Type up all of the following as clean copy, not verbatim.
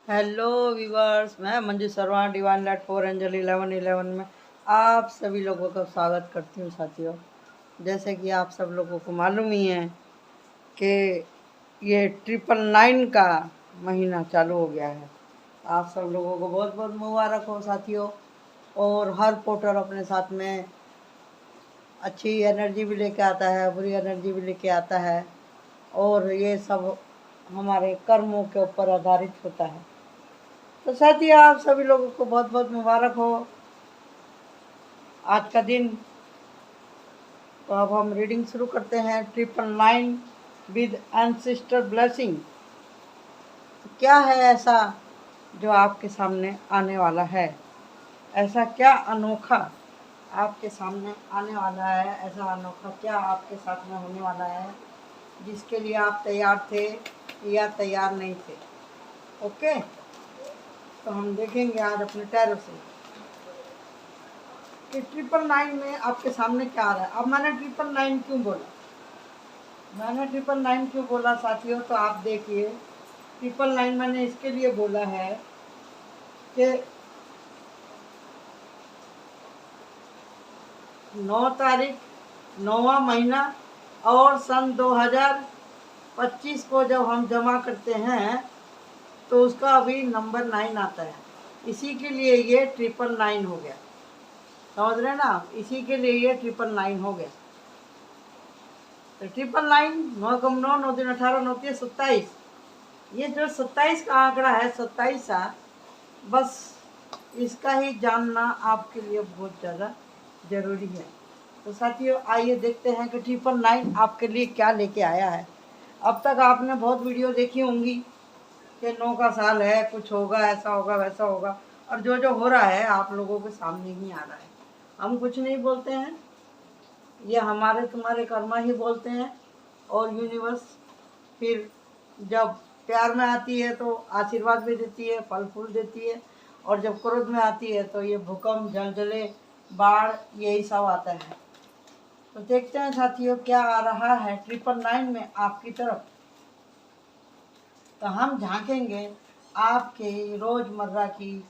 Hello viewers, मैं Manju Sharma divine light 4 angel 1111 में आप सभी लोगों का स्वागत करती हूँ। साथियों, जैसे कि आप सब लोगों को मालूम ही है कि ये 999 का महीना चालू हो गया है। आप सब लोगों को बहुत बहुत मुबारक हो साथियों। और हर पोर्टर अपने साथ में अच्छी एनर्जी भी लेके आता है, बुरी एनर्जी भी लेके आता है, और ये सब हमारे कर्मों के ऊपर आधारित होता है। तो साथियों, आप सभी लोगों को बहुत बहुत मुबारक हो आज का दिन। तो अब हम रीडिंग शुरू करते हैं। 999 विद एंसेस्टर ब्लेसिंग। तो क्या है ऐसा जो आपके सामने आने वाला है? ऐसा क्या अनोखा आपके सामने आने वाला है? ऐसा अनोखा क्या आपके साथ में होने वाला है जिसके लिए आप तैयार थे या तैयार नहीं थे? ओके, तो हम देखेंगे आज अपने टैरो से कि 999 में आपके सामने क्या आ रहा है। अब मैंने 999 क्यों बोला? मैंने 999 क्यों बोला साथियों? तो आप देखिए, 999 मैंने इसके लिए बोला है कि 9 तारीख 9वां महीना और सन 2025 को जब हम जमा करते हैं तो उसका अभी नंबर 9 आता है। इसी के लिए ये 999 हो गया। समझ रहे हैं ना आप? इसी के लिए ये 999 हो गया। तो 999 9 कम 9 9 दिन 18 9 3 27। ये जो 27 का आंकड़ा है, 27 बस इसका ही जानना आपके लिए बहुत ज़्यादा ज़रूरी है। तो साथियों, आइए देखते हैं कि 999 आपके लिए क्या लेके आया है। अब तक आपने बहुत वीडियो देखी होंगी कि 9 का साल है, कुछ होगा, ऐसा होगा, वैसा होगा, और जो जो हो रहा है आप लोगों के सामने ही आ रहा है। हम कुछ नहीं बोलते हैं, ये हमारे तुम्हारे कर्मा ही बोलते हैं। और यूनिवर्स फिर जब प्यार में आती है तो आशीर्वाद भी देती है, फल फूल देती है, और जब क्रोध में आती है तो ये भूकंप, जलजले, बाढ़, यही सब आता है। तो देखते हैं साथियों क्या आ रहा है 999 में आपकी तरफ। तो हम झांकेंगे आपके रोज़मर्रा की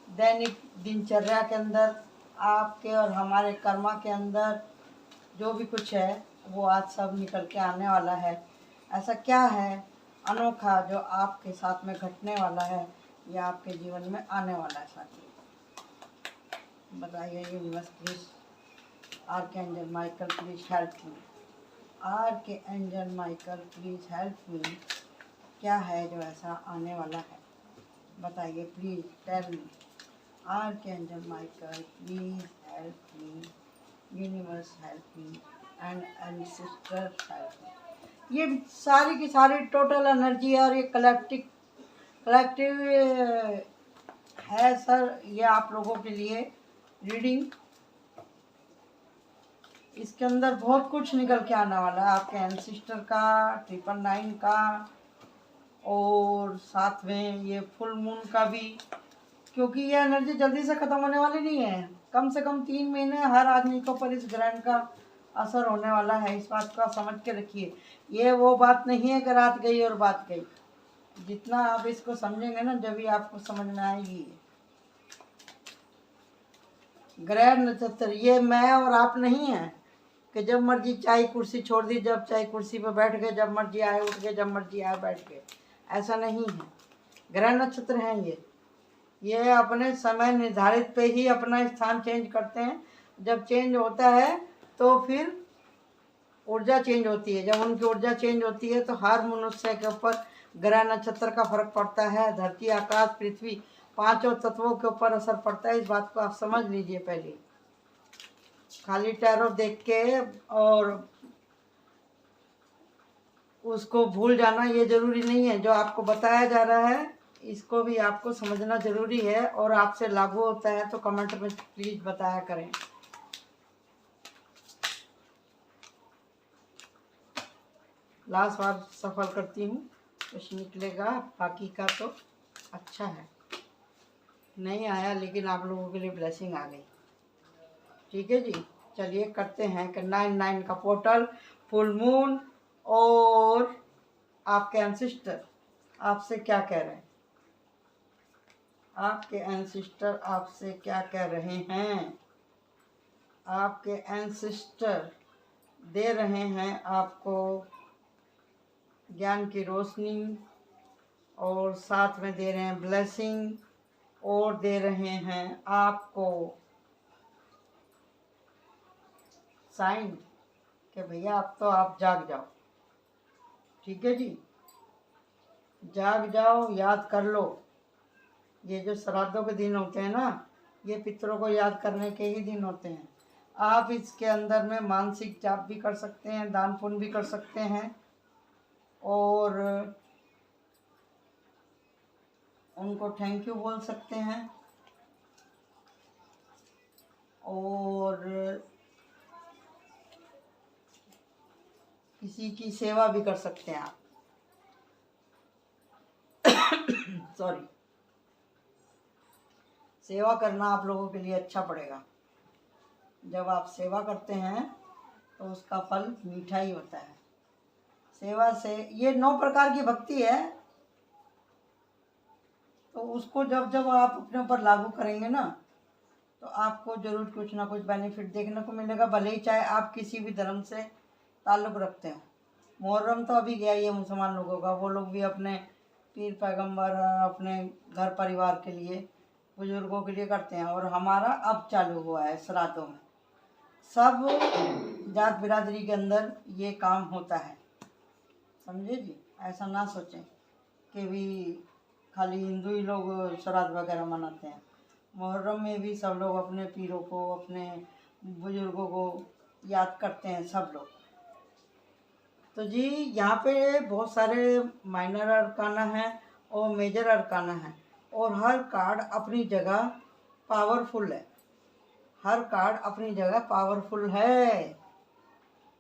दैनिक दिनचर्या के अंदर, आपके और हमारे कर्मा के अंदर जो भी कुछ है वो आज सब निकल के आने वाला है। ऐसा क्या है अनोखा जो आपके साथ में घटने वाला है या आपके जीवन में आने वाला है साथियों? बताइए universe please. Archangel Michael please help me. Archangel Michael please help me. क्या है जो ऐसा आने वाला है? बताइए please, tell me. Archangel Michael please help me, universe help me, and ancestor help me. ये सारी की सारी टोटल एनर्जी है और ये कलेक्टिव है सर। ये आप लोगों के लिए रीडिंग, इसके अंदर बहुत कुछ निकल के आने वाला है आपके एंसेस्टर का, 999 का, और साथ में ये फुल मून का भी। क्योंकि ये एनर्जी जल्दी से ख़त्म होने वाली नहीं है। कम से कम 3 महीने हर आदमी को पर इस ग्रहण का असर होने वाला है। इस बात का समझ के रखिए। ये वो बात नहीं है कि रात गई और बात गई। जितना आप इसको समझेंगे ना, जब भी आपको समझ में आएगी। ग्रह नक्षत्र ये मैं और आप नहीं है कि जब मर्जी चाहे कुर्सी छोड़ दी, जब चाहे कुर्सी पर बैठ गए, जब मर्जी आए उठ गए, जब मर्जी आए बैठ गए। ऐसा नहीं है। ग्रह नक्षत्र हैं ये अपने समय निर्धारित पे ही अपना स्थान चेंज करते हैं। जब चेंज होता है तो फिर ऊर्जा चेंज होती है। जब उनकी ऊर्जा चेंज होती है तो हर मनुष्य के ऊपर ग्रह नक्षत्र का फर्क पड़ता है। धरती, आकाश, पृथ्वी, पांचों तत्वों के ऊपर असर पड़ता है। इस बात को आप समझ लीजिए। पहले खाली टैरो देख के और उसको भूल जाना ये जरूरी नहीं है। जो आपको बताया जा रहा है इसको भी आपको समझना जरूरी है, और आपसे लागू होता है तो कमेंट में प्लीज बताया करें। लास्ट बार सफल करती हूँ, कुछ निकलेगा, बाकी का तो अच्छा है। नहीं आया लेकिन आप लोगों के लिए ब्लेसिंग आ गई। ठीक है जी, चलिए करते हैं कि 999 का पोर्टल, फुल मून, और आपके एंसेस्टर आपसे क्या कह रहे हैं। आपके एंसिस्टर आपसे क्या कह रहे हैं? आपके एंसिस्टर दे रहे हैं आपको ज्ञान की रोशनी, और साथ में दे रहे हैं ब्लेसिंग, और दे रहे हैं आपको साइन कि भैया अब तो आप जाग जाओ। ठीक है जी, जाग जाओ, याद कर लो। ये जो श्राद्धों के दिन होते हैं ना, ये पितरों को याद करने के ही दिन होते हैं। आप इसके अंदर में मानसिक जाप भी कर सकते हैं, दान पुण्य भी कर सकते हैं, और उनको थैंक यू बोल सकते हैं, और किसी की सेवा भी कर सकते हैं आप। सॉरी, सेवा करना आप लोगों के लिए अच्छा पड़ेगा। जब आप सेवा करते हैं तो उसका फल मीठा ही होता है। सेवा से ये 9 प्रकार की भक्ति है, तो उसको जब जब आप अपने ऊपर लागू करेंगे ना, तो आपको जरूर कुछ ना कुछ बेनिफिट देखने को मिलेगा, भले ही चाहे आप किसी भी धर्म से ताल्लुक़ रखते हो। मुहर्रम तो अभी गया ही है मुसलमान लोगों का, वो लोग भी अपने पीर पैगंबर अपने घर परिवार के लिए, बुजुर्गों के लिए करते हैं, और हमारा अब चालू हुआ है श्राद्धों में। सब जात बिरादरी के अंदर ये काम होता है, समझे जी। ऐसा ना सोचें कि भी खाली हिंदू ही लोग श्राद्ध वगैरह मनाते हैं। मुहर्रम में भी सब लोग अपने पीरों को, अपने बुजुर्गों को याद करते हैं, सब लोग। तो जी यहाँ पे बहुत सारे माइनर अरकाना हैं और मेजर अरकाना हैं, और हर कार्ड अपनी जगह पावरफुल है। हर कार्ड अपनी जगह पावरफुल है।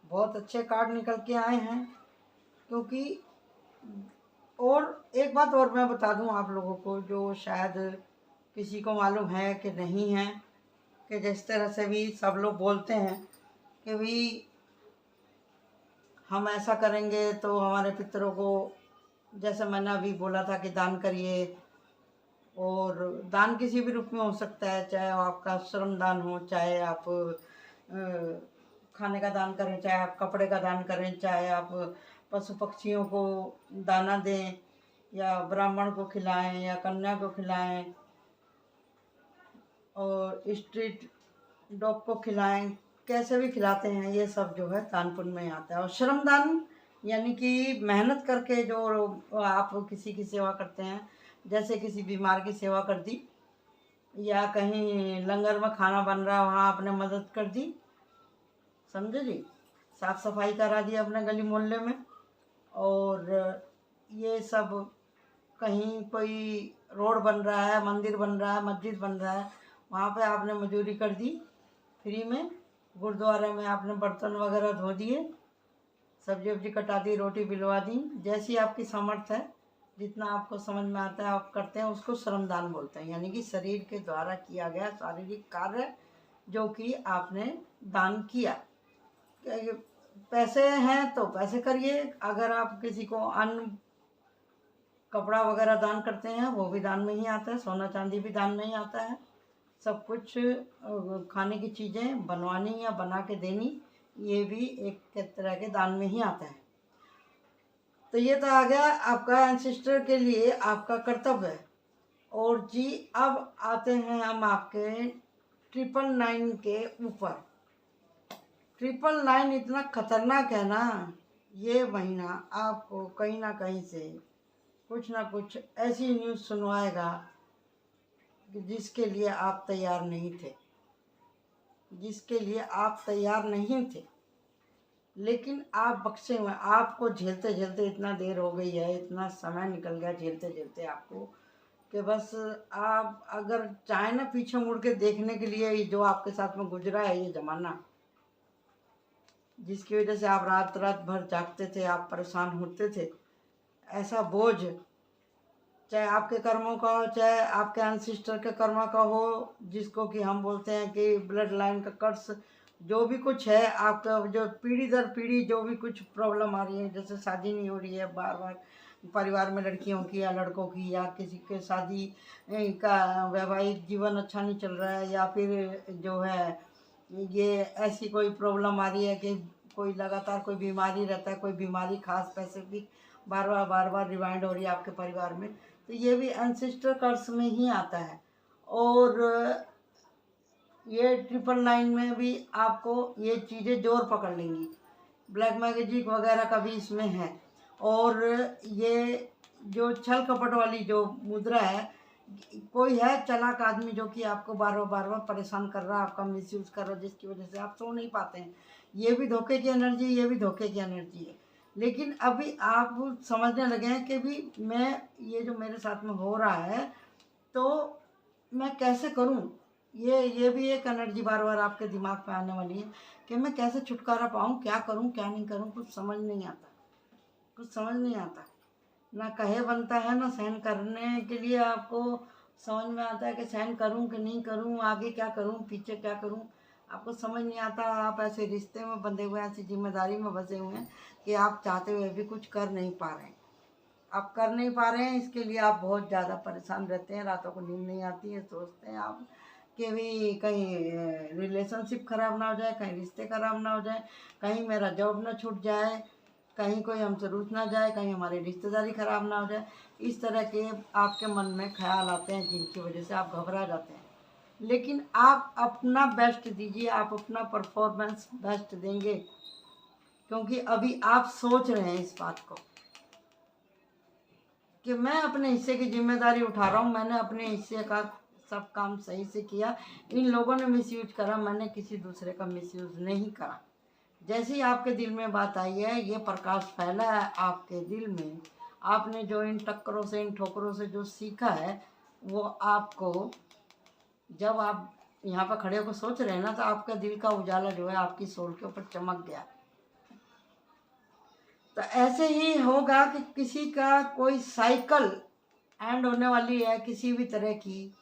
बहुत अच्छे कार्ड निकल के आए हैं, क्योंकि और एक बात और मैं बता दूं आप लोगों को, जो शायद किसी को मालूम है कि नहीं है, कि जिस तरह से भी सब लोग बोलते हैं कि भी हम ऐसा करेंगे तो हमारे पितरों को, जैसे मैंने अभी बोला था कि दान करिए, और दान किसी भी रूप में हो सकता है, चाहे आपका श्रम दान हो, चाहे आप खाने का दान करें, चाहे आप कपड़े का दान करें, चाहे आप पशु पक्षियों को दाना दें, या ब्राह्मण को खिलाएं, या कन्या को खिलाएं, और स्ट्रीट डॉग को खिलाएं, कैसे भी खिलाते हैं, ये सब जो है दान पुण्य में आता है। और श्रम दान यानी कि मेहनत करके जो आप किसी की सेवा करते हैं, जैसे किसी बीमार की सेवा कर दी, या कहीं लंगर में खाना बन रहा है वहाँ आपने मदद कर दी, समझे जी। साफ सफाई करा दी अपने गली मोहल्ले में, और ये सब कहीं कोई रोड बन रहा है, मंदिर बन रहा है, मस्जिद बन रहा है, वहाँ पे आपने मजदूरी कर दी फ्री में। गुरुद्वारे में आपने बर्तन वगैरह धो दिए, सब्जी वब्जी कटा दी, रोटी बिलवा दी, जैसी आपकी समर्थ है, जितना आपको समझ में आता है आप करते हैं, उसको श्रमदान बोलते हैं। यानी कि शरीर के द्वारा किया गया शारीरिक कार्य जो कि आपने दान किया। पैसे हैं तो पैसे करिए, अगर आप किसी को अन्न कपड़ा वगैरह दान करते हैं वो भी दान में ही आता है, सोना चांदी भी दान में ही आता है। सब कुछ खाने की चीज़ें बनवानी या बना के देनी, ये भी एक तरह के दान में ही आता है। तो ये तो आ गया आपका एंसेस्टर के लिए आपका कर्तव्य है। और जी अब आते हैं हम आपके 999 के ऊपर। 999 इतना खतरनाक है ना, ये महीना आपको कहीं ना कहीं से कुछ ना कुछ ऐसी न्यूज़ सुनवाएगा कि जिसके लिए आप तैयार नहीं थे, जिसके लिए आप तैयार नहीं थे, लेकिन आप बख्शे हुए। आपको झेलते झेलते इतना देर हो गई है, इतना समय निकल गया झेलते झेलते आपको, कि बस आप अगर चाहे ना पीछे मुड़ के देखने के लिए, ये जो आपके साथ में गुजरा है ये ज़माना, जिसकी वजह से आप रात रात भर जागते थे, आप परेशान होते थे, ऐसा बोझ चाहे आपके कर्मों का हो, चाहे आपके एंसेस्टर के कर्म का हो, जिसको कि हम बोलते हैं कि ब्लड लाइन का कर्स, जो भी कुछ है आपका, जो पीढ़ी दर पीढ़ी जो भी कुछ प्रॉब्लम आ रही है, जैसे शादी नहीं हो रही है, बार बार परिवार में लड़कियों की या लड़कों की, या किसी के शादी का वैवाहिक जीवन अच्छा नहीं चल रहा है, या फिर जो है ये ऐसी कोई प्रॉब्लम आ रही है कि कोई लगातार कोई बीमारी रहता है, कोई बीमारी खास स्पेसिफिक बार बार रिवाइंड हो रही है आपके परिवार में, तो ये भी एंसेस्टर कर्स में ही आता है। और ये 999 में भी आपको ये चीज़ें जोर पकड़ लेंगी। ब्लैक मैजिक वगैरह का भी इसमें है। और ये जो छल कपट वाली जो मुद्रा है, कोई है चालाक आदमी जो कि आपको बार बार परेशान कर रहा है, आपका मिसयूज कर रहा है, जिसकी वजह से आप सो नहीं पाते हैं। ये भी धोखे की एनर्जी, ये भी धोखे की एनर्जी है। लेकिन अभी आप समझने लगे हैं कि भी मैं ये जो मेरे साथ में हो रहा है तो मैं कैसे करूं। ये भी एक एनर्जी बार बार आपके दिमाग में आने वाली है कि मैं कैसे छुटकारा पाऊं, क्या करूं क्या नहीं करूं, कुछ समझ नहीं आता, कुछ समझ नहीं आता। ना कहे बनता है, ना सहन करने के लिए आपको समझ में आता है कि सहन करूं कि नहीं करूं, आगे क्या करूं पीछे क्या करूं, आपको समझ नहीं आता। आप ऐसे रिश्ते में बंधे हुए हैं, ऐसी जिम्मेदारी में फंसे हुए हैं कि आप चाहते हुए भी कुछ कर नहीं पा रहे हैं। आप कर नहीं पा रहे हैं, इसके लिए आप बहुत ज़्यादा परेशान रहते हैं, रातों को नींद नहीं आती है, सोचते हैं आप कि भी कहीं रिलेशनशिप ख़राब ना हो जाए, कहीं रिश्ते ख़राब ना हो जाए, कहीं मेरा जॉब ना छूट जाए, कहीं कोई हमसे रूठ ना जाए, कहीं हमारी रिश्तेदारी ख़राब ना हो जाए। इस तरह के आपके मन में ख्याल आते हैं जिनकी वजह से आप घबरा जाते हैं। लेकिन आप अपना बेस्ट दीजिए, आप अपना परफॉर्मेंस बेस्ट देंगे, क्योंकि अभी आप सोच रहे हैं इस बात को कि मैं अपने हिस्से की जिम्मेदारी उठा रहा हूँ, मैंने अपने हिस्से का सब काम सही से किया, इन लोगों ने मिसयूज करा, मैंने किसी दूसरे का मिसयूज नहीं करा। जैसे ही आपके दिल में बात आई है, ये प्रकाश फैला है आपके दिल में, आपने जो इन टक्करों से, इन ठोकरों से जो सीखा है, वो आपको जब आप यहाँ पर खड़े होकर सोच रहे हैं ना, तो आपका दिल का उजाला जो है आपकी सोल के ऊपर चमक गया। तो ऐसे ही होगा कि किसी का कोई साइकिल एंड होने वाली है किसी भी तरह की,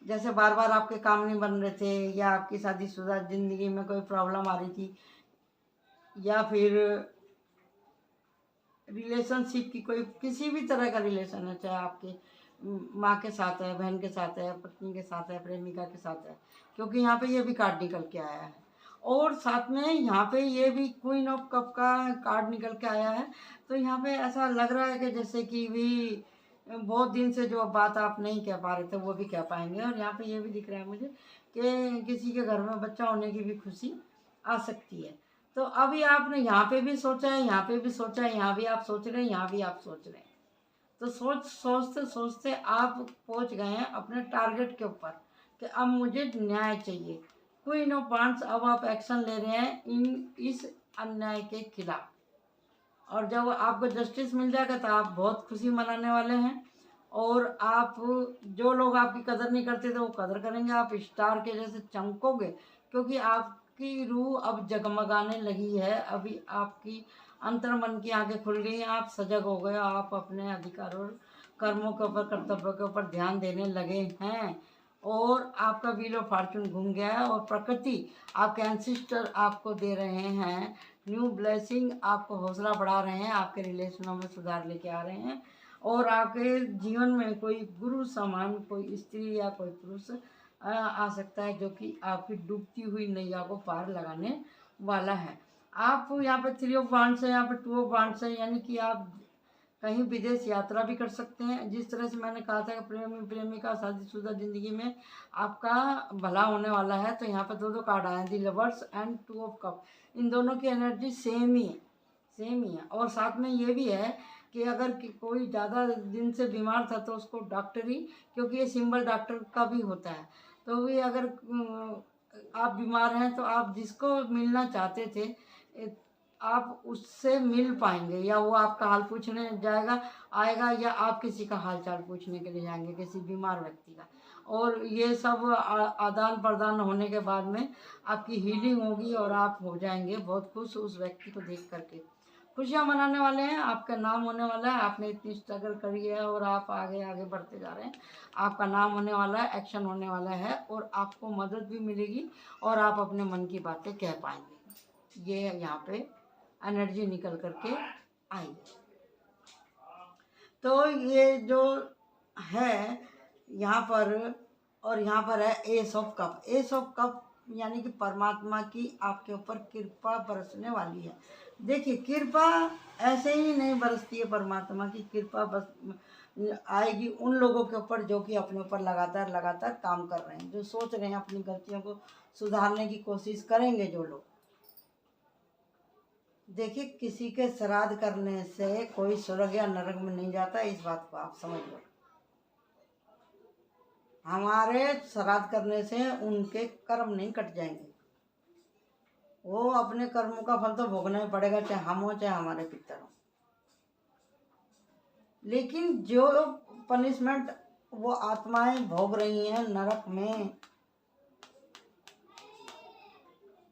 जैसे बार बार आपके काम नहीं बन रहे थे, या आपकी शादीशुदा ज़िंदगी में कोई प्रॉब्लम आ रही थी, या फिर रिलेशनशिप की कोई किसी भी तरह का रिलेशन है, चाहे आपके माँ के साथ है, बहन के साथ है, पत्नी के साथ है, प्रेमिका के साथ है, क्योंकि यहाँ पे ये भी कार्ड निकल के आया है। और साथ में यहाँ पे ये भी क्वीन ऑफ कप का कार्ड निकल के आया है। तो यहाँ पे ऐसा लग रहा है कि जैसे कि भी बहुत दिन से जो बात आप नहीं कह पा रहे थे वो भी कह पाएंगे। और यहाँ पे ये भी दिख रहा है मुझे कि किसी के घर में बच्चा होने की भी खुशी आ सकती है। तो अभी आपने यहाँ पे भी सोचा है, यहाँ पे भी सोचा है, यहाँ भी आप सोच रहे हैं, यहाँ भी आप सोच रहे हैं। तो सोचते सोचते आप पहुँच गए हैं अपने टारगेट के ऊपर कि अब मुझे न्याय चाहिए। क्वीन ऑफ वांड्स, अब आप एक्शन ले रहे हैं इस अन्याय के खिलाफ। और जब आपको जस्टिस मिल जाएगा तो आप बहुत खुशी मनाने वाले हैं। और आप, जो लोग आपकी कदर नहीं करते थे वो कदर करेंगे, आप स्टार के जैसे चमकोगे, क्योंकि आपकी रूह अब जगमगाने लगी है। अभी आपकी अंतर मन की आंखें खुल गई हैं, आप सजग हो गए, आप अपने अधिकार और कर्मों के ऊपर, कर्तव्यों के ऊपर ध्यान देने लगे हैं। और आपका व्हील ऑफ फॉर्चून घूम गया है, और प्रकृति, आपके एंसेस्टर आपको दे रहे हैं न्यू ब्लेसिंग, आपको हौसला बढ़ा रहे हैं, आपके रिलेशनों में सुधार लेके आ रहे हैं। और आपके जीवन में कोई गुरु समान कोई स्त्री या कोई पुरुष आ सकता है जो कि आपकी डूबती हुई नैया को पार लगाने वाला है। आप यहाँ पे 3 ऑफ वांड्स है, यहाँ पे 2 ऑफ वांड्स है, यानी कि आप कहीं विदेश यात्रा भी कर सकते हैं। जिस तरह से मैंने कहा था कि प्रेमी प्रेमिका शादीशुदा ज़िंदगी में आपका भला होने वाला है, तो यहाँ पर दो कार्ड आए हैं, दी लवर्स एंड 2 ऑफ कप। इन दोनों की एनर्जी सेम ही है, सेम ही है। और साथ में ये भी है कि अगर कोई ज़्यादा दिन से बीमार था तो उसको डॉक्टरी, क्योंकि ये सिंबल डॉक्टर का भी होता है, तो भी अगर आप बीमार हैं तो आप जिसको मिलना चाहते थे आप उससे मिल पाएंगे, या वो आपका हाल पूछने जाएगा आएगा, या आप किसी का हाल चाल पूछने के लिए जाएंगे किसी बीमार व्यक्ति का। और ये सब आदान प्रदान होने के बाद में आपकी हीलिंग होगी और आप हो जाएंगे बहुत खुश उस व्यक्ति को देख करके। खुशियाँ मनाने वाले हैं, आपका नाम होने वाला है, आपने इतनी स्ट्रगल करी है और आप आगे आगे बढ़ते जा रहे हैं। आपका नाम होने वाला है, एक्शन होने वाला है, और आपको मदद भी मिलेगी और आप अपने मन की बातें कह पाएंगे। ये यहाँ पे एनर्जी निकल करके आई। तो ये जो है यहाँ पर, और यहाँ पर है S of Cup. Ace of cup यानी कि परमात्मा की आपके ऊपर कृपा बरसने वाली है। देखिए, कृपा ऐसे ही नहीं बरसती है, परमात्मा की कृपा बस आएगी उन लोगों के ऊपर जो कि अपने ऊपर लगातार लगातार काम कर रहे हैं, जो सोच रहे हैं अपनी गलतियों को सुधारने की कोशिश करेंगे जो लोग। देखिए, किसी के श्राद्ध करने से कोई स्वर्ग या नरक में नहीं जाता, इस बात को आप समझ लो। हमारे श्राद्ध करने से उनके कर्म नहीं कट जाएंगे, वो अपने कर्मों का फल तो भोगना ही पड़ेगा, चाहे हम हो चाहे हमारे पितर हो। लेकिन जो पनिशमेंट वो आत्माएं भोग रही हैं नरक में,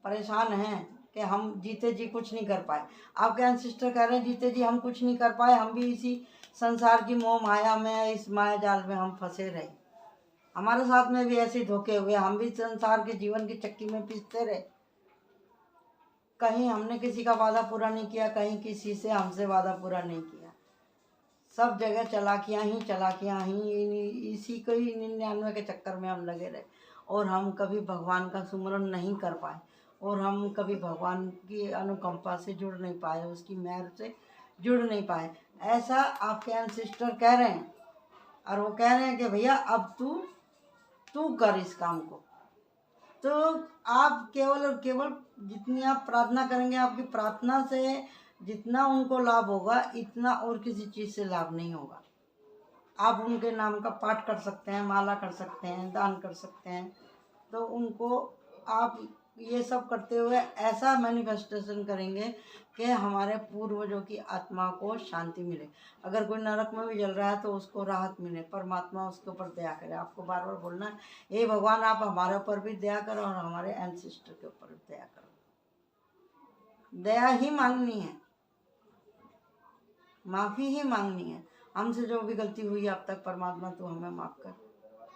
परेशान हैं कि हम जीते जी कुछ नहीं कर पाए। आपके एंसेस्टर कह रहे हैं जीते जी हम कुछ नहीं कर पाए, हम भी इसी संसार की मोह माया में, इस माया जाल में हम फंसे रहे। हमारे साथ में भी ऐसे धोखे हुए, हम भी संसार के जीवन की चक्की में पिसते रहे। कहीं हमने किसी का वादा पूरा नहीं किया, कहीं किसी से हमसे वादा पूरा नहीं किया। सब जगह चलाकियाँ ही, इसी को ही 99 के चक्कर में हम लगे रहे, और हम कभी भगवान का सुमिरन नहीं कर पाए, और हम कभी भगवान की अनुकंपा से जुड़ नहीं पाए, उसकी मेहर से जुड़ नहीं पाए। ऐसा आपके एंसेस्टर कह रहे हैं, और वो कह रहे हैं कि भैया अब तू कर इस काम को। तो आप केवल और केवल जितनी आप प्रार्थना करेंगे, आपकी प्रार्थना से जितना उनको लाभ होगा, इतना और किसी चीज़ से लाभ नहीं होगा। आप उनके नाम का पाठ कर सकते हैं, माला कर सकते हैं, दान कर सकते हैं, तो उनको आप ये सब करते हुए ऐसा मैनिफेस्टेशन करेंगे कि हमारे पूर्वजों की आत्मा को शांति मिले। अगर कोई नरक में भी जल रहा है तो उसको राहत मिले, परमात्मा उसके ऊपर दया करे। आपको बार बार बोलना है, हे भगवान आप हमारे ऊपर भी दया करो और हमारे एंसेस्टर के ऊपर भी दया करो। दया ही मांगनी है, माफ़ी ही मांगनी है। हमसे जो भी गलती हुई अब तक, परमात्मा तू हमें माफ़ कर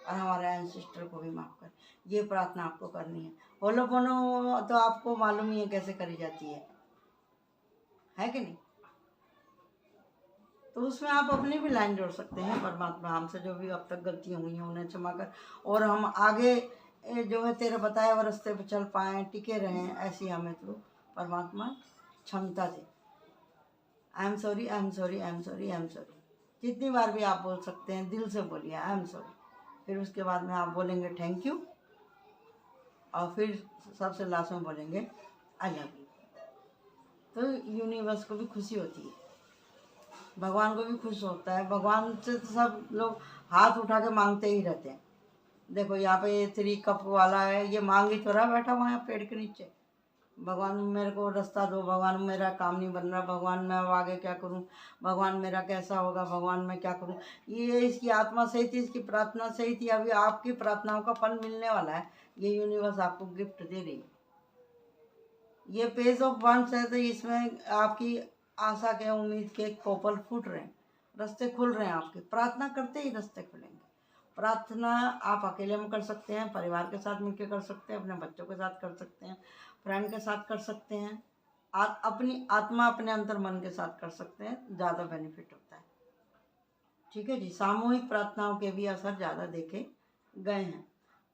और हमारे एंसेस्टर को भी माफ़ कर। ये प्रार्थना आपको करनी है। होलोपोनो तो आपको मालूम ही है कैसे करी जाती है कि नहीं? तो उसमें आप अपनी भी लाइन जोड़ सकते हैं, परमात्मा हमसे जो भी अब तक गलतियाँ हुई हैं उन्हें क्षमा कर, और हम आगे जो है तेरे बताए हुए रास्ते पर चल पाएँ, टिके रहें, ऐसी हमें तो परमात्मा क्षमता दे। I am sorry, I am sorry, I am sorry, I am sorry. जितनी बार भी आप बोल सकते हैं, दिल से बोलिए आई एम सॉरी। फिर उसके बाद में आप बोलेंगे थैंक यू, और फिर सबसे लास्ट में बोलेंगे आई लव यू। तो यूनिवर्स को भी खुशी होती है, भगवान को भी खुश होता है। भगवान से तो सब लोग हाथ उठा के मांगते ही रहते हैं। देखो यहाँ पे ये 3 कप वाला है, ये मांग ही तो रहा बैठा हुआ है पेड़ के नीचे। भगवान मेरे को रास्ता दो, भगवान मेरा काम नहीं बन रहा, भगवान मैं अब आगे क्या करूं, भगवान मेरा कैसा होगा, भगवान मैं क्या करूं। ये इसकी आत्मा सही थी, इसकी प्रार्थना सही थी। अभी आपकी प्रार्थनाओं का फल मिलने वाला है, ये यूनिवर्स आपको गिफ्ट दे रही है। ये पेज ऑफ वंस है, तो इसमें आपकी आशा के, उम्मीद के कोपल फूट रहे हैं, रास्ते खुल रहे हैं। आपके प्रार्थना करते ही रास्ते खुलेंगे। प्रार्थना आप अकेले में कर सकते हैं, परिवार के साथ मिलकर कर सकते हैं, अपने बच्चों के साथ कर सकते हैं, फ्रेंड के साथ कर सकते हैं, अपनी आत्मा अपने अंतर मन के साथ कर सकते हैं, ज़्यादा बेनिफिट होता है। ठीक है जी, सामूहिक प्रार्थनाओं के भी असर ज़्यादा देखे गए हैं।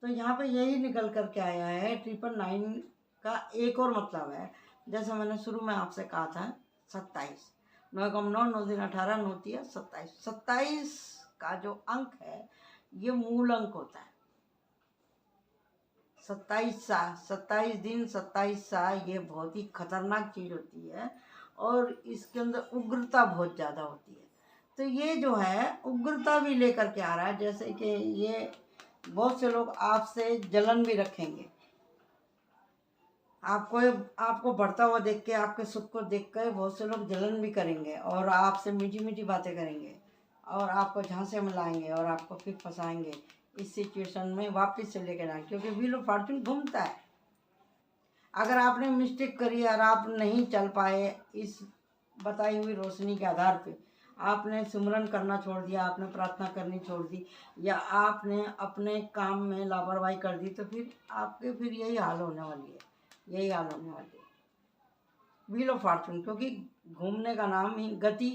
तो यहाँ पे यही निकल कर के आया है। 999 का एक और मतलब है, जैसे मैंने शुरू में आपसे कहा था 27, 9 कम 9, 9 दिन 18, 9 तिया 27। 27 का जो अंक है ये मूल अंक होता है। 27 दिन 27 साल, ये बहुत ही खतरनाक चीज़ होती है, और इसके अंदर उग्रता बहुत ज़्यादा होती है। तो ये जो है उग्रता भी लेकर के आ रहा है, जैसे कि ये बहुत से लोग आपसे जलन भी रखेंगे, आपको बढ़ता हुआ देख के, आपके सुख को देख कर बहुत से लोग जलन भी करेंगे, और आपसे मीठी मीठी बातें करेंगे, और आपको झांसे में लाएंगे, और आपको फिर फंसाएंगे इस सिचुएशन में वापस से लेकर आए, क्योंकि व्हील ऑफ फॉर्चून घूमता है। अगर आपने मिस्टेक करी और आप नहीं चल पाए इस बताई हुई रोशनी के आधार पे, आपने सिमरन करना छोड़ दिया, आपने प्रार्थना करनी छोड़ दी, या आपने अपने काम में लापरवाही कर दी, तो फिर यही हाल होने वाली है, यही हाल होने वाली है। व्हील ऑफ फॉर्चून, क्योंकि घूमने का नाम ही, गति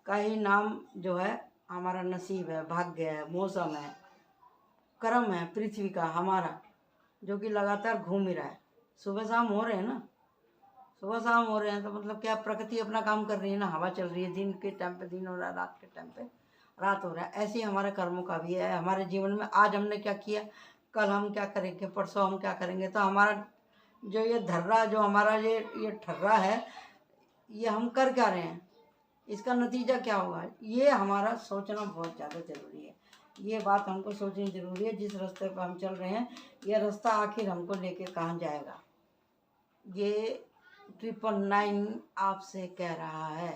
का ही नाम जो है हमारा नसीब है, भाग्य है, मौसम है, कर्म है पृथ्वी का हमारा, जो कि लगातार घूम ही रहा है। सुबह शाम हो रहे हैं ना, सुबह शाम हो रहे हैं, तो मतलब क्या, प्रकृति अपना काम कर रही है ना, हवा चल रही है, दिन के टाइम पे दिन हो रहा है, रात के टाइम पे रात हो रहा है। ऐसे ही हमारे कर्मों का भी है। हमारे जीवन में आज हमने क्या किया, कल हम क्या करेंगे, परसों हम क्या करेंगे। तो हमारा जो ये धर्रा, जो हमारा ये ठर्रा है, ये हम कर क्या रहे हैं, इसका नतीजा क्या होगा, ये हमारा सोचना बहुत ज़्यादा ज़रूरी है। ये बात हमको सोचनी ज़रूरी है। जिस रास्ते पर हम चल रहे हैं, ये रास्ता आखिर हमको लेके कहाँ जाएगा। ये 999 आपसे कह रहा है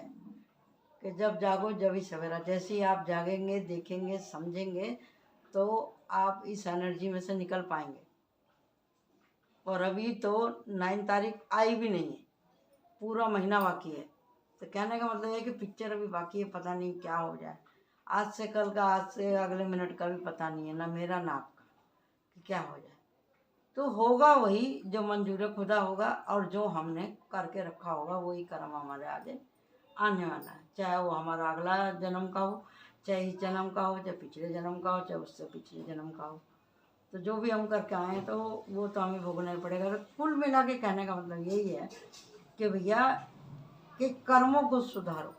कि जब जागो जब ही सवेरा। जैसे ही आप जागेंगे, देखेंगे, समझेंगे, तो आप इस एनर्जी में से निकल पाएंगे। और अभी तो 9 तारीख आई भी नहीं है, पूरा महीना बाकी है। तो कहने का मतलब है कि पिक्चर अभी बाकी है, पता नहीं क्या हो जाए। आज से कल का, आज से अगले मिनट का भी पता नहीं है, ना मेरा ना आपका, कि क्या हो जाए। तो होगा वही जो मंजूर खुदा होगा, और जो हमने करके रखा होगा वही कर्म हमारे आगे आने वाला है। चाहे वो हमारा अगला जन्म का हो, चाहे इस जन्म का हो, चाहे पिछले जन्म का हो, चाहे उससे पिछले जन्म का हो। तो जो भी हम करके आए हैं, तो वो तो हमें भोगना ही पड़ेगा। तो कुल मिला के कहने का मतलब यही है कि भैया, कि कर्मों को सुधारो,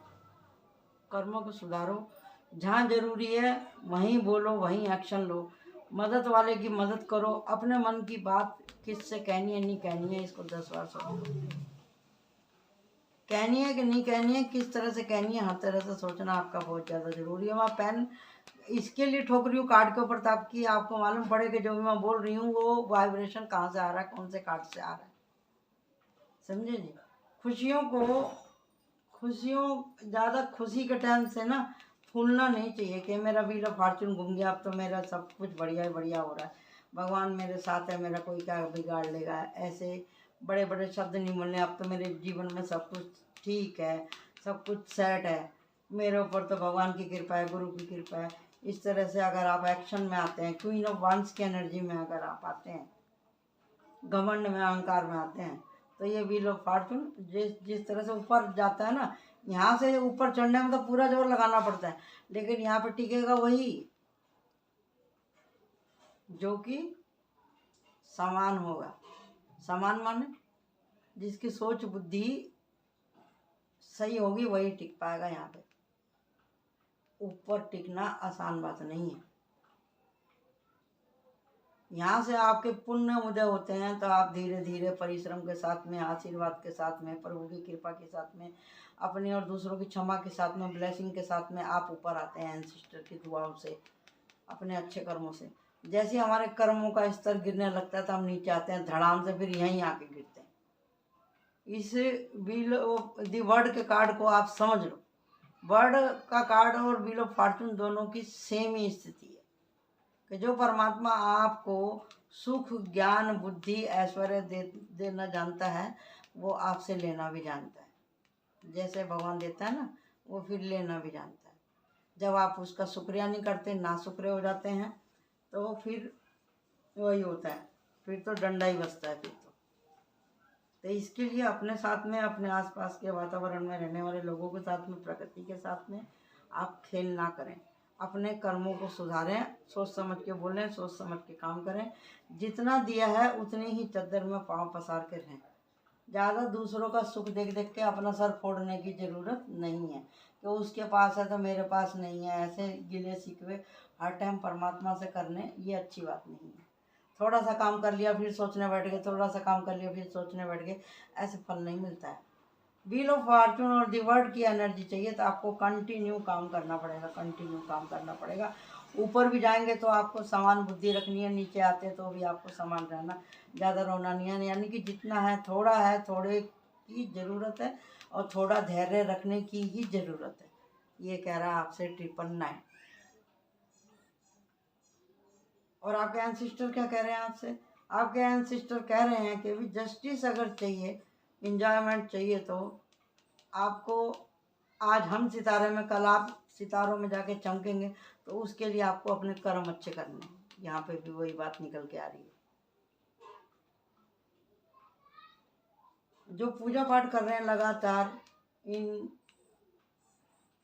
कर्मों को सुधारो। जहाँ जरूरी है वहीं बोलो, वहीं एक्शन लो। मदद वाले की मदद करो। अपने मन की बात किससे कहनी है, नहीं कहनी है, इसको 10 बार सोचो। कहनी है कि नहीं कहनी है, किस तरह से कहनी है, हर तरह से सोचना आपका बहुत ज़्यादा ज़रूरी है। वहाँ पेन इसके लिए ठोक रही हूँ कार्ड के ऊपर, ताकि आपको मालूम पड़े कि जो भी मैं बोल रही हूँ वो वाइब्रेशन कहाँ से आ रहा है, कौन से कार्ड से आ रहा है। समझे जी। खुशियों को, खुशियों, ज़्यादा खुशी के टाइम से ना फूलना नहीं चाहिए कि मेरा व्हील ऑफ फॉर्चून घूम गया, अब तो मेरा सब कुछ बढ़िया ही बढ़िया हो रहा है, भगवान मेरे साथ है, मेरा कोई क्या बिगाड़ लेगा। ऐसे बड़े बड़े शब्द नहीं बोलने। अब तो मेरे जीवन में सब कुछ ठीक है, सब कुछ सेट है, मेरे ऊपर तो भगवान की कृपा है, गुरु की कृपा है। इस तरह से अगर आप एक्शन में आते हैं, क्वीन ऑफ वांस की एनर्जी में अगर आप आते हैं, घमंड में, अहंकार में आते हैं, तो ये व्हील ऑफ फॉर्चून जिस जिस तरह से ऊपर जाता है ना, यहाँ से ऊपर चढ़ने में तो पूरा जोर लगाना पड़ता है, लेकिन यहाँ पे टिकेगा वही जो कि समान होगा। समान माने जिसकी सोच बुद्धि सही होगी वही टिक पाएगा। यहाँ पे ऊपर टिकना आसान बात नहीं है। यहाँ से आपके पुण्य उदय होते हैं, तो आप धीरे धीरे परिश्रम के साथ में, आशीर्वाद के साथ में, प्रभु की कृपा के साथ में, अपने और दूसरों की क्षमा के साथ में, ब्लेसिंग के साथ में आप ऊपर आते हैं एंसेस्टर की दुआओं से, अपने अच्छे कर्मों से। जैसे हमारे कर्मों का स्तर गिरने लगता है, तो हम नीचे आते हैं धड़ाम से, फिर यहीं आके गिरते हैं। इस व्हील ऑफ दी वर्ड के कार्ड को आप समझ लो। वर्ड का कार्ड और व्हील ऑफ फॉर्चून दोनों की सेम ही स्थिति है, कि जो परमात्मा आपको सुख, ज्ञान, बुद्धि, ऐश्वर्य देना जानता है, वो आपसे लेना भी जानता है। जैसे भगवान देता है ना, वो फिर लेना भी जानता है। जब आप उसका शुक्रिया नहीं करते, ना शुक्र हो जाते हैं, तो फिर वही होता है, फिर तो डंडा ही बजता है फिर तो इसके लिए अपने साथ में, अपने आसपास के वातावरण में रहने वाले लोगों के साथ में, प्रकृति के साथ में आप खेल ना करें। अपने कर्मों को सुधारें, सोच समझ के बोलें, सोच समझ के काम करें। जितना दिया है उतनी ही चद्दर में पाँव पसार के रहें। ज़्यादा दूसरों का सुख देख देख के अपना सर फोड़ने की ज़रूरत नहीं है, कि उसके पास है तो मेरे पास नहीं है। ऐसे गिले शिकवे हर टाइम परमात्मा से करने, ये अच्छी बात नहीं है। थोड़ा सा काम कर लिया फिर सोचने बैठ गए, थोड़ा सा काम कर लिया फिर सोचने बैठ गए, ऐसे फल नहीं मिलता है। व्हील ऑफ फॉर्चून और दी वर्ड की एनर्जी चाहिए, तो आपको कंटिन्यू काम करना पड़ेगा, कंटिन्यू काम करना पड़ेगा। ऊपर भी जाएंगे तो आपको समान बुद्धि रखनी है, नीचे आते तो भी आपको समान रहना, ज़्यादा रोना नहीं है। यानी कि जितना है, थोड़े की ज़रूरत है, और थोड़ा धैर्य रखने की ही ज़रूरत है। ये कह रहा है आपसे 999। और आपके एंसेस्टर क्या कह रहे हैं आपसे? आपके एंसेस्टर कह रहे हैं कि भी जस्टिस अगर चाहिए, इंजॉयमेंट चाहिए, तो आपको आज हम सितारे में, कल आप सितारों में जाके चमकेंगे, तो उसके लिए आपको अपने कर्म अच्छे करने हैं। यहाँ पे भी वही बात निकल के आ रही है। जो पूजा पाठ कर रहे हैं लगातार, इन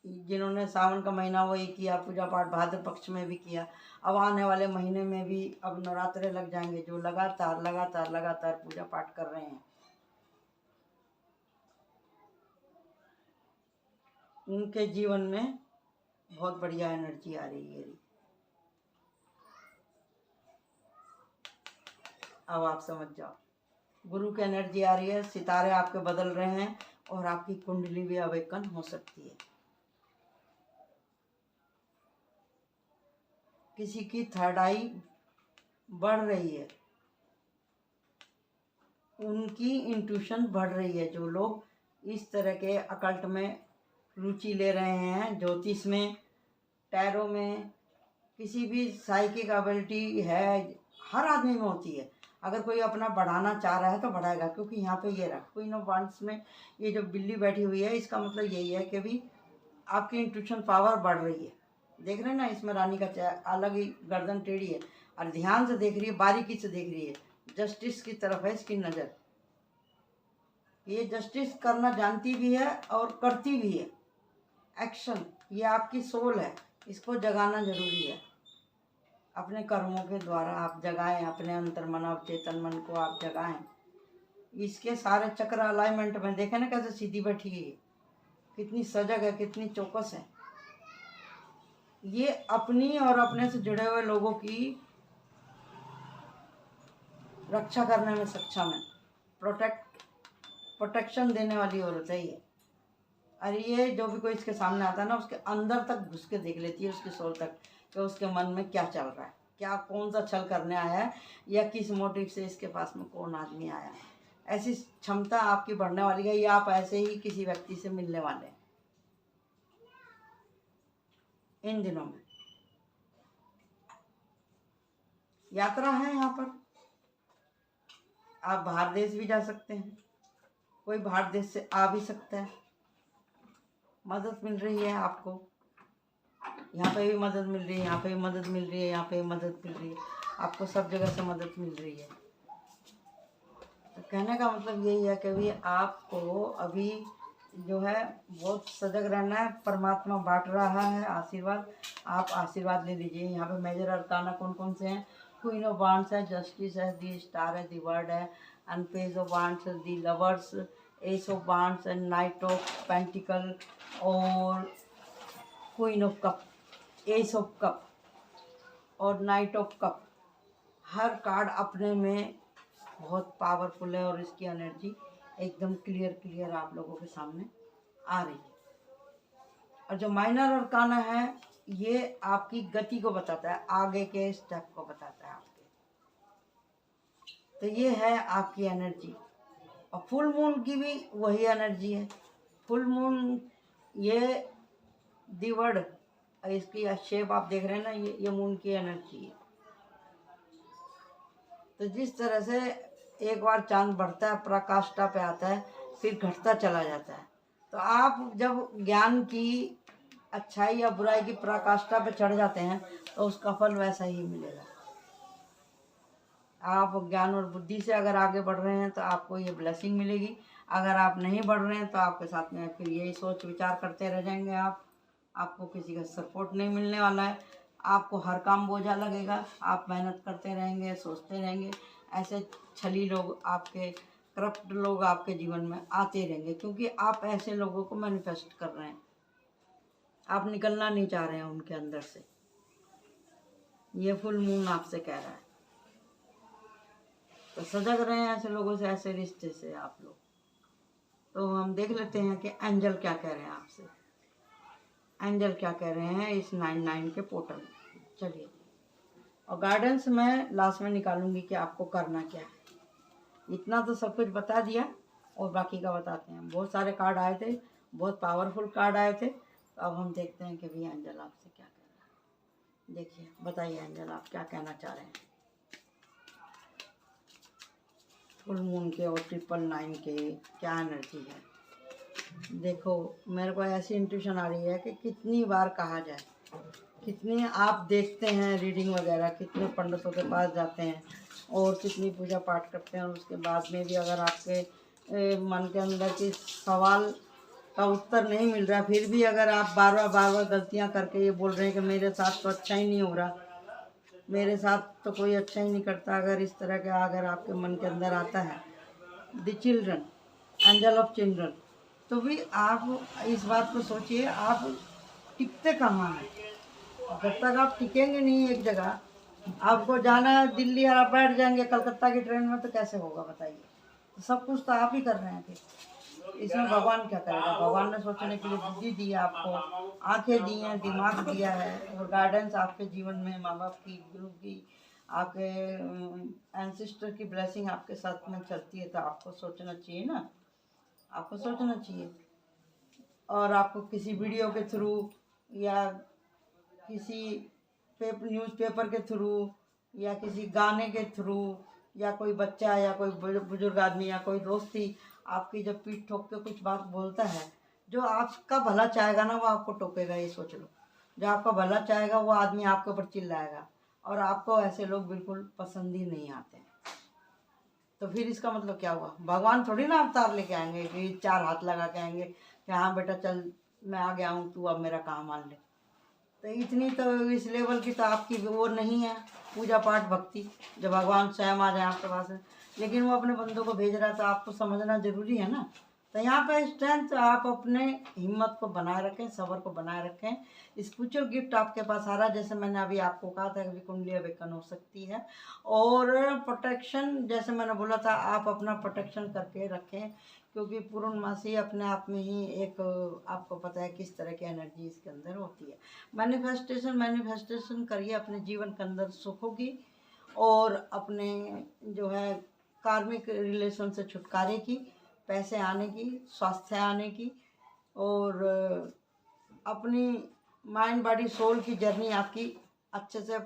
जिन्होंने सावन का महीना वही किया, पूजा पाठ भाद्र पक्ष में भी किया, अब आने वाले महीने में भी अब नवरात्रे लग जाएंगे, जो लगातार लगातार लगातार पूजा पाठ कर रहे हैं उनके जीवन में बहुत बढ़िया एनर्जी आ रही है। अब आप समझ जाओ, गुरु की एनर्जी आ रही है, सितारे आपके बदल रहे हैं और आपकी कुंडली भी अवेकन हो सकती है। किसी की थर्ड आई बढ़ रही है, उनकी इंट्यूशन बढ़ रही है। जो लोग इस तरह के अकल्ट में रुचि ले रहे हैं, ज्योतिष में, टैरो में, किसी भी साइकिक एबिलिटी है, हर आदमी में होती है। अगर कोई अपना बढ़ाना चाह रहा है तो बढ़ाएगा, क्योंकि यहाँ पे ये रहा क्वीन ऑफ वांड्स में ये जो बिल्ली बैठी हुई है, इसका मतलब यही है कि भी आपकी इंट्यूशन पावर बढ़ रही है। देख रहे हैं ना, इसमें रानी का अलग ही गर्दन टेढ़ी है और ध्यान से देख रही है, बारीकी से देख रही है, जस्टिस की तरफ है इसकी नज़र। ये जस्टिस करना जानती भी है और करती भी है। एक्शन, ये आपकी सोल है, इसको जगाना जरूरी है। अपने कर्मों के द्वारा आप जगाएं, अपने अंतर्मन और चेतन मन को आप जगाएं। इसके सारे चक्र अलाइनमेंट में देखें ना कैसे सीधी बैठी है, कितनी सजग है, कितनी चौकस है। ये अपनी और अपने से जुड़े हुए लोगों की रक्षा करने में सक्षम है, प्रोटेक्शन देने वाली औरत है ये। और ये जो भी कोई इसके सामने आता है ना, उसके अंदर तक घुस के देख लेती है, उसकी सोल तक, कि उसके मन में क्या चल रहा है, क्या कौन सा छल करने आया है, या किस मोटिव से इसके पास में कौन आदमी आया है। ऐसी क्षमता आपकी बढ़ने वाली है, या आप ऐसे ही किसी व्यक्ति से मिलने वाले हैं इन दिनों में। यात्रा है यहाँ पर, आप बाहर देश भी जा सकते हैं, कोई बाहर देश से आ भी सकता है। मदद मिल रही है आपको, यहाँ पे भी मदद मिल रही है, यहाँ पे भी मदद मिल रही है, यहाँ पे भी मदद मिल रही है, आपको सब जगह से मदद मिल रही है। तो कहने का मतलब यही है कि भी आपको अभी जो है बहुत सजग रहना है। परमात्मा बांट रहा है आशीर्वाद, आप आशीर्वाद ले लीजिए। यहाँ पे मेजर अरकाना कौन कौन से हैं? क्वीन ऑफ वांड्स है, जस्टिस है, दी स्टार है, दी वर्ड है, एंड पेज ऑफ वांड्स है, the Lovers, Ace of Wands and Knight of Pentacle और Queen of Cup, Ace of Cup और नाइट ऑफ कप। हर कार्ड अपने में बहुत पावरफुल है और इसकी एनर्जी एकदम क्लियर आप लोगों के सामने आ रही है। और जो माइनर अरकाना है, ये आपकी गति को बताता है, आगे के स्टेप को बताता है आपके। तो ये है आपकी एनर्जी। और फुल मून की भी वही एनर्जी है। फुल मून ये दी वर्ड, इसकी शेप आप देख रहे हैं ना, ये मून की एनर्जी है। तो जिस तरह से एक बार चांद बढ़ता है, प्रकाष्ठा पे आता है, फिर घटता चला जाता है, तो आप जब ज्ञान की, अच्छाई या बुराई की प्रकाष्ठा पे चढ़ जाते हैं तो उसका फल वैसा ही मिलेगा। आप ज्ञान और बुद्धि से अगर आगे बढ़ रहे हैं तो आपको ये ब्लेसिंग मिलेगी। अगर आप नहीं बढ़ रहे हैं तो आपके साथ में फिर यही सोच विचार करते रह जाएंगे आपको किसी का सपोर्ट नहीं मिलने वाला है, आपको हर काम बोझा लगेगा, आप मेहनत करते रहेंगे, सोचते रहेंगे। ऐसे छली लोग, आपके करप्ट लोग आपके जीवन में आते रहेंगे, क्योंकि आप ऐसे लोगों को मैनिफेस्ट कर रहे हैं, आप निकलना नहीं चाह रहे हैं उनके अंदर से। ये फुल मून आपसे कह रहा है। तो सजग रहे हैं ऐसे लोगों से, ऐसे रिश्ते से आप लोग। तो हम देख लेते हैं कि एंजल क्या कह रहे हैं आपसे, एंजल क्या कह रहे हैं इस 99 के पोर्टल में। चलिए, और गाइडेंस मैं लास्ट में निकालूंगी कि आपको करना क्या है। इतना तो सब कुछ बता दिया और बाकी का बताते हैं। बहुत सारे कार्ड आए थे, बहुत पावरफुल कार्ड आए थे। तो अब हम देखते हैं कि भैया एंजल आपसे क्या कह रहा है। देखिए, बताइए एंजल आप क्या कहना चाह रहे हैं फुल मून के और 999 के क्या एनर्जी है। देखो, मेरे को ऐसी इंट्यूशन आ रही है कि कितनी बार कहा जाए, कितनी आप देखते हैं रीडिंग वगैरह, कितने पंडितों के पास जाते हैं और कितनी पूजा पाठ करते हैं, और उसके बाद में भी अगर आपके मन के अंदर की सवाल का उत्तर नहीं मिल रहा, फिर भी अगर आप बार बार गलतियां करके ये बोल रहे हैं कि मेरे साथ तो अच्छा ही नहीं हो रहा, मेरे साथ तो कोई अच्छा ही नहीं करता, अगर इस तरह का अगर आपके मन के अंदर आता है the children, angel of children, तो भी आप इस बात को सोचिए, आप टिकते कहाँ हैं। जब तक आप टिकेंगे नहीं एक जगह, आपको जाना है दिल्ली और आप बैठ जाएंगे कलकत्ता की ट्रेन में, तो कैसे होगा बताइए। सब कुछ तो आप ही कर रहे हैं फिर इसमें भगवान क्या करेगा। भगवान ने सोचने के लिए बुद्धि दी है आपको, आंखें दी हैं, दिमाग दिया है, और गाइडेंस आपके जीवन में माँ बाप की, गुरु की, आपके एंसेस्टर की ब्लेसिंग आपके साथ में चलती है, तो आपको सोचना चाहिए ना, आपको सोचना चाहिए। और आपको किसी वीडियो के थ्रू या किसी न्यूज़पेपर के थ्रू या किसी गाने के थ्रू या कोई बच्चा या कोई बुजुर्ग आदमी या कोई दोस्ती आपकी जब पीठ ठोक के कुछ बात बोलता है, जो आपका भला चाहेगा ना वो आपको टोकेगा, ये सोच लो। जो आपका भला चाहेगा वो आदमी आपके ऊपर चिल्लाएगा, और आपको ऐसे लोग बिल्कुल पसंद ही नहीं आते। तो फिर इसका मतलब क्या हुआ। भगवान थोड़ी ना अवतार लेके आएंगे कि 4 हाथ लगा के आएंगे कि हाँ बेटा चल मैं आ गया हूँ, तू अब मेरा काम मान ले। तो इतनी तो इस लेवल की तो आपकी वो नहीं है पूजा पाठ भक्ति, जब भगवान स्वयं आ जाए आपके पास में। लेकिन वो अपने बंदों को भेज रहा है, तो आपको समझना जरूरी है ना। तो यहाँ पे स्ट्रेंथ आप अपने हिम्मत को बनाए रखें, सब्र को बनाए रखें। स्पिरिचुअल गिफ्ट आपके पास आ रहा है, जैसे मैंने अभी आपको कहा था कि कुंडली अवेकन हो सकती है। और प्रोटेक्शन, जैसे मैंने बोला था, आप अपना प्रोटेक्शन करके रखें, क्योंकि पूर्णमासी अपने आप में ही एक, आपको पता है किस तरह की एनर्जी इसके अंदर होती है। मैनिफेस्टेशन करिए अपने जीवन के अंदर सुखों की, और अपने जो है कार्मिक रिलेशन से छुटकारे की, पैसे आने की, स्वास्थ्य आने की, और अपनी माइंड बॉडी सोल की जर्नी आपकी अच्छे से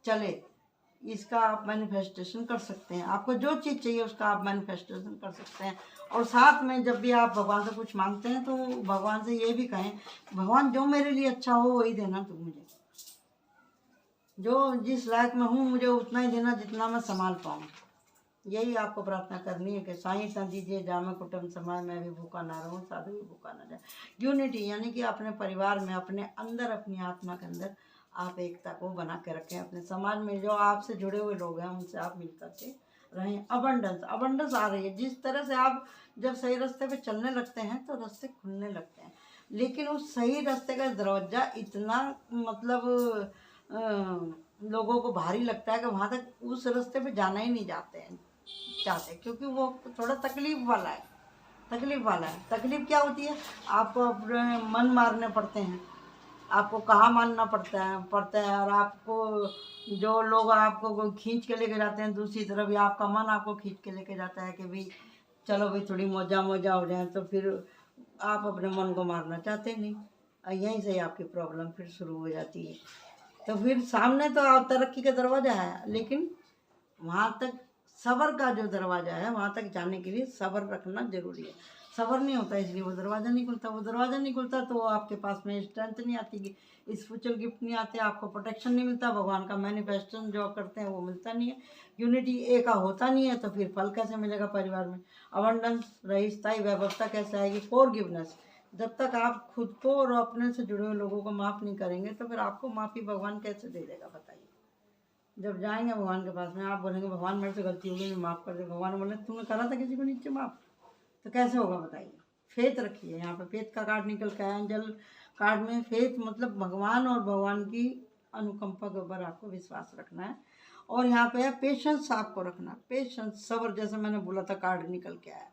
चले, इसका आप मैनिफेस्टेशन कर सकते हैं। आपको जो चीज़ चाहिए उसका आप मैनिफेस्टेशन कर सकते हैं। और साथ में जब भी आप भगवान से कुछ मांगते हैं तो भगवान से ये भी कहें, भगवान जो मेरे लिए अच्छा हो वही देना, तुम मुझे जो जिस लायक में हूँ मुझे उतना ही देना जितना मैं संभाल पाऊँ। यही आपको प्रार्थना करनी है कि साईं सा दीजिए जामे कुटुम्ब समाए, मैं भी भूखा ना रहूं, साधु भी भूखा ना जाए। यूनिटी यानी कि अपने परिवार में, अपने अंदर, अपनी आत्मा के अंदर आप एकता को बना के रखें। अपने समाज में जो आपसे जुड़े हुए लोग हैं उनसे आप मिल करके रहें। अबंडेंस आ रही है। जिस तरह से आप जब सही रास्ते पे चलने लगते हैं तो रास्ते खुलने लगते हैं, लेकिन उस सही रास्ते का दरवाज़ा इतना मतलब लोगों को भारी लगता है कि वहाँ तक उस रास्ते पे जाना ही नहीं चाहते, क्योंकि वो थोड़ा तकलीफ वाला है। तकलीफ क्या होती है, आपको अपने मन मारने पड़ते हैं, आपको कहाँ मानना पड़ता है। और आपको जो लोग आपको खींच के लेके जाते हैं दूसरी तरफ, या आपका मन आपको खींच के लेके जाता है कि भाई चलो भाई थोड़ी मौजा हो जाए, तो फिर आप अपने मन को मारना चाहते नहीं, और यहीं से आपकी प्रॉब्लम फिर शुरू हो जाती है। तो फिर सामने तो तरक्की का दरवाज़ा है, लेकिन वहाँ तक सब्र का जो दरवाज़ा है, वहाँ तक जाने के लिए सब्र रखना जरूरी है। सब्र नहीं होता इसलिए वो दरवाज़ा नहीं खुलता। तो आपके पास में स्ट्रेंथ नहीं आती, कि स्पिरिचुअल गिफ्ट नहीं आते, आपको प्रोटेक्शन नहीं मिलता, भगवान का मैनिफेस्टेशन जो करते हैं वो मिलता नहीं है, यूनिटी एक होता नहीं है, तो फिर फल कैसे मिलेगा परिवार में। अबंडेंस रही, स्थायी वैभवता कैसे आएगी। फॉरगिवनेस, जब तक आप खुद को और अपने से जुड़े हुए लोगों को माफ़ नहीं करेंगे तो फिर आपको माफ़ी भगवान कैसे दे देगा बताइए। जब जाएंगे भगवान के पास में, आप बोलेंगे भगवान मेरे से गलती हो गई, मैं माफ़ कर दे। भगवान बोले तुमने करा था किसी को नीचे माफ़, तो कैसे होगा बताइए। फेथ रखिए, यहाँ पे फेथ का कार्ड निकल के आया एंजल कार्ड में। फेथ मतलब भगवान और भगवान की अनुकंपा के ऊपर आपको विश्वास रखना है। और यहाँ पे है पेशेंस आपको रखना, पेशेंस, सब्र, जैसे मैंने बोला था कार्ड निकल के आया,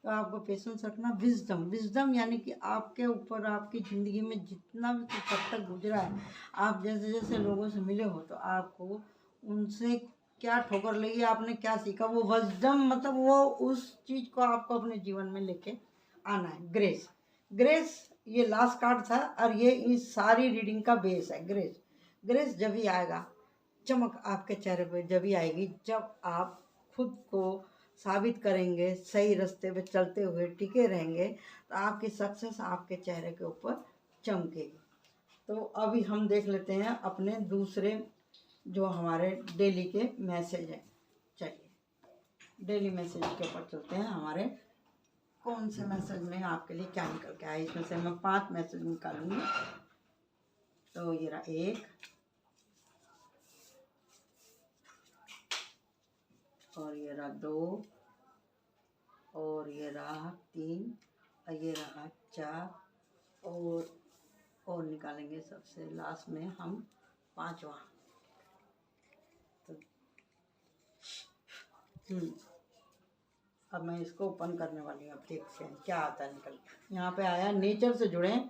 तो आपको पेशेंस रखना। विजडम यानी कि आपके ऊपर, आपकी ज़िंदगी में जितना भी कुछ अब तक गुजरा है, आप जैसे जैसे लोगों से मिले हो, तो आपको उनसे क्या ठोकर लगी, आपने क्या सीखा, वो विजडम मतलब वो उस चीज़ को आपको अपने जीवन में लेके आना है। ग्रेस ये लास्ट कार्ड था, और ये इस सारी रीडिंग का बेस है। ग्रेस जब ही आएगा, चमक आपके चेहरे पे जब ही आएगी, जब आप खुद को साबित करेंगे, सही रास्ते पे चलते हुए टिके रहेंगे, तो आपकी सक्सेस आपके चेहरे के ऊपर चमकेगी। तो अभी हम देख लेते हैं अपने दूसरे जो हमारे डेली के मैसेज हैं। चलिए डेली मैसेज के ऊपर चलते हैं। हमारे कौन से मैसेज में आपके लिए क्या निकल के आया। इसमें से मैं 5 मैसेज निकालूंगी। तो ये रहा 1, और ये रहा 2, और ये रहा 3, और ये रहा 4, और निकालेंगे सबसे लास्ट में हम 5वां। तो अब मैं इसको ओपन करने वाली हूँ। अब देखते हैं क्या आता है निकल के। यहाँ पे आया नेचर से जुड़ें,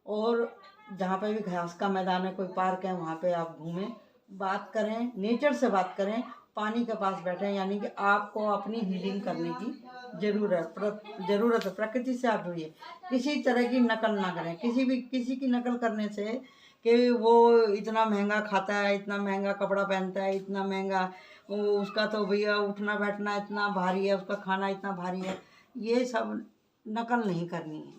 और जहाँ पे भी घास का मैदान है, कोई पार्क है, वहाँ पे आप घूमें, बात करें, नेचर से बात करें, पानी के पास बैठें। यानी कि आपको अपनी हीलिंग करने की ज़रूरत है। प्रकृति से आप जुड़िए, किसी तरह की नकल ना करें। किसी की नकल करने से कि वो इतना महंगा खाता है, इतना महंगा कपड़ा पहनता है, इतना महंगा उसका तो भैया उठना बैठना इतना भारी है, उसका खाना इतना भारी है, ये सब नकल नहीं करनी है।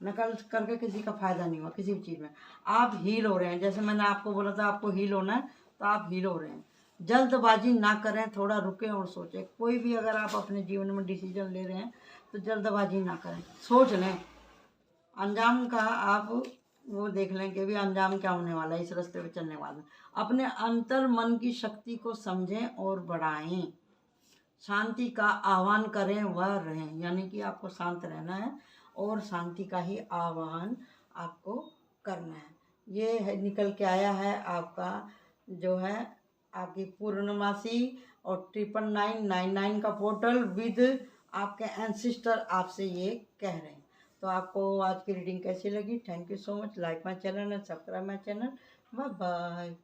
नकल करके किसी का फ़ायदा नहीं हुआ किसी भी चीज़ में। आप हील हो रहे हैं, जैसे मैंने आपको बोला था आपको हील होना है, तो आप हील हो रहे हैं। जल्दबाजी ना करें, थोड़ा रुकें और सोचें। कोई भी अगर आप अपने जीवन में डिसीजन ले रहे हैं तो जल्दबाजी ना करें, सोच लें। अंजाम का आप वो देख लें कि भी अंजाम क्या होने वाला है, इस रास्ते पे चलने वाला है। अपने अंतर मन की शक्ति को समझें और बढ़ाएं। शांति का आह्वान करें, वह रहें। यानी कि आपको शांत रहना है और शांति का ही आह्वान आपको करना है। ये है निकल के आया है आपका जो है आपकी पूर्णमासी और 99999 का पोर्टल विद आपके एंसिस्टर आपसे ये कह रहे हैं। तो आपको आज की रीडिंग कैसी लगी? Thank you so much. Like my channel and subscribe my channel. Bye bye.